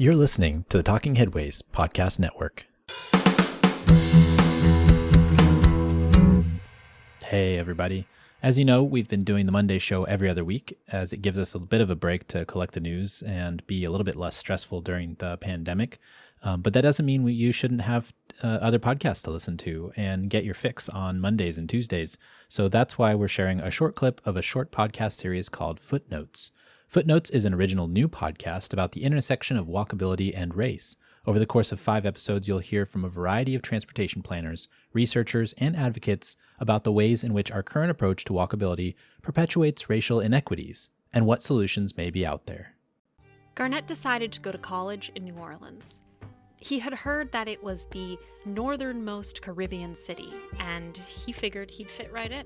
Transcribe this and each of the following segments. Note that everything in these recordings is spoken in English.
You're listening to the Talking Headways Podcast Network. Hey, everybody. As you know, we've been doing the Monday show every other week, as it gives us a bit of a break to collect the news and be a little bit less stressful during the pandemic. But that doesn't mean you shouldn't have other podcasts to listen to and get your fix on Mondays and Tuesdays. So that's why we're sharing a short clip of a short podcast series called Footnotes. Footnotes is an original new podcast about the intersection of walkability and race. Over the course of 5 episodes, you'll hear from a variety of transportation planners, researchers, and advocates about the ways in which our current approach to walkability perpetuates racial inequities and what solutions may be out there. Garnett decided to go to college in New Orleans. He had heard that it was the northernmost Caribbean city, and he figured he'd fit right in.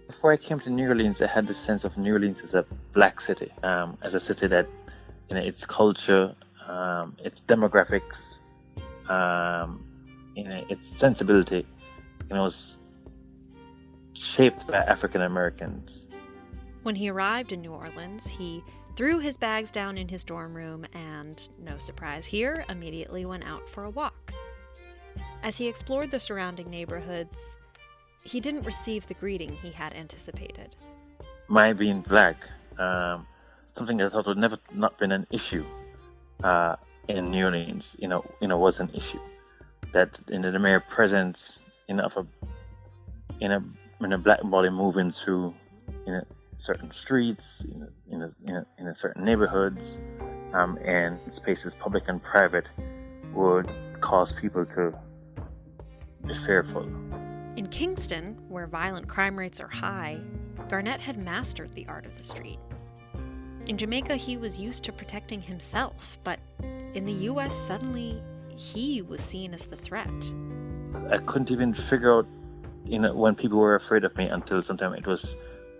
Before I came to New Orleans, I had this sense of New Orleans as a black city, as a city that, its culture, its demographics, its sensibility, was shaped by African Americans. When he arrived in New Orleans, he threw his bags down in his dorm room and, no surprise here, immediately went out for a walk. As he explored the surrounding neighborhoods, he didn't receive the greeting he had anticipated. My being black, something I thought would never not been an issue in New Orleans, was an issue. That the mere presence, of a black body moving through, certain streets, in certain neighborhoods, and spaces, public and private, would cause people to be fearful. In Kingston, where violent crime rates are high, Garnett had mastered the art of the street. In Jamaica, he was used to protecting himself, but in the U.S., suddenly he was seen as the threat. I couldn't even figure out, when people were afraid of me until sometime it was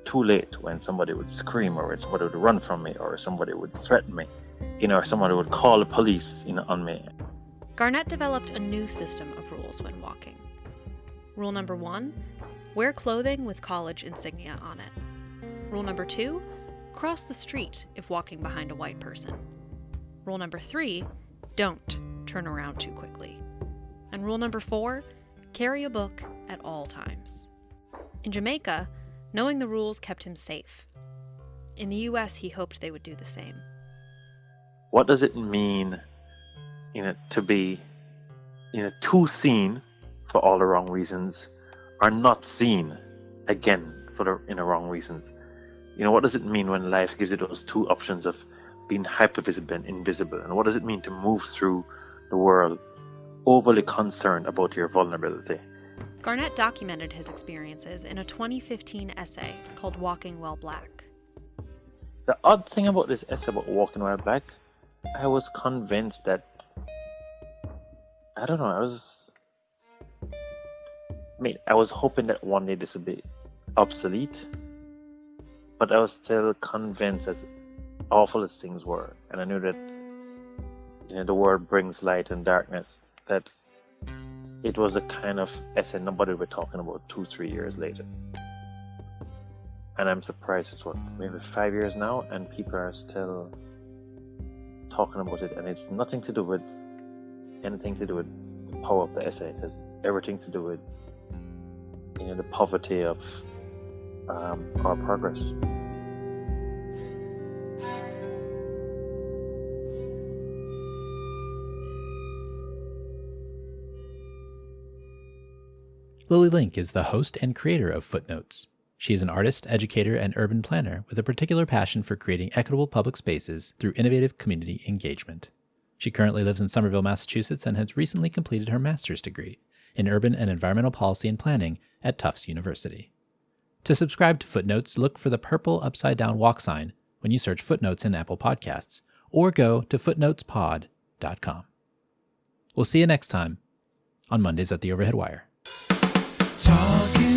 too late, when somebody would scream, or somebody would run from me, or somebody would threaten me, or somebody would call the police, on me. Garnett developed a new system of rules when walking. Rule number 1, wear clothing with college insignia on it. Rule number 2, cross the street if walking behind a white person. Rule number 3, don't turn around too quickly. And rule number 4, carry a book at all times. In Jamaica, knowing the rules kept him safe. In the U.S., he hoped they would do the same. What does it mean, to be, too seen for all the wrong reasons, or not seen again for the wrong reasons? What does it mean when life gives you those two options of being hypervisible and invisible? And what does it mean to move through the world overly concerned about your vulnerability? Garnett documented his experiences in a 2015 essay called Walking While Black. The odd thing about this essay about walking while black, I was convinced that, I was hoping that one day this would be obsolete, but I was still convinced, as awful as things were, and I knew that the world brings light and darkness, that it was a kind of essay nobody would be talking about 2-3 years later. And I'm surprised it's maybe 5 years now, and people are still talking about it, and it's anything to do with the power of the essay. It has everything to do with the poverty of our progress. Lily Linke is the host and creator of Footnotes. She is an artist, educator, and urban planner with a particular passion for creating equitable public spaces through innovative community engagement. She currently lives in Somerville, Massachusetts, and has recently completed her master's degree in urban and environmental policy and planning at Tufts University. To subscribe to Footnotes, look for the purple upside-down walk sign when you search Footnotes in Apple Podcasts, or go to footnotespod.com. We'll see you next time on Mondays at the Overhead Wire. Talking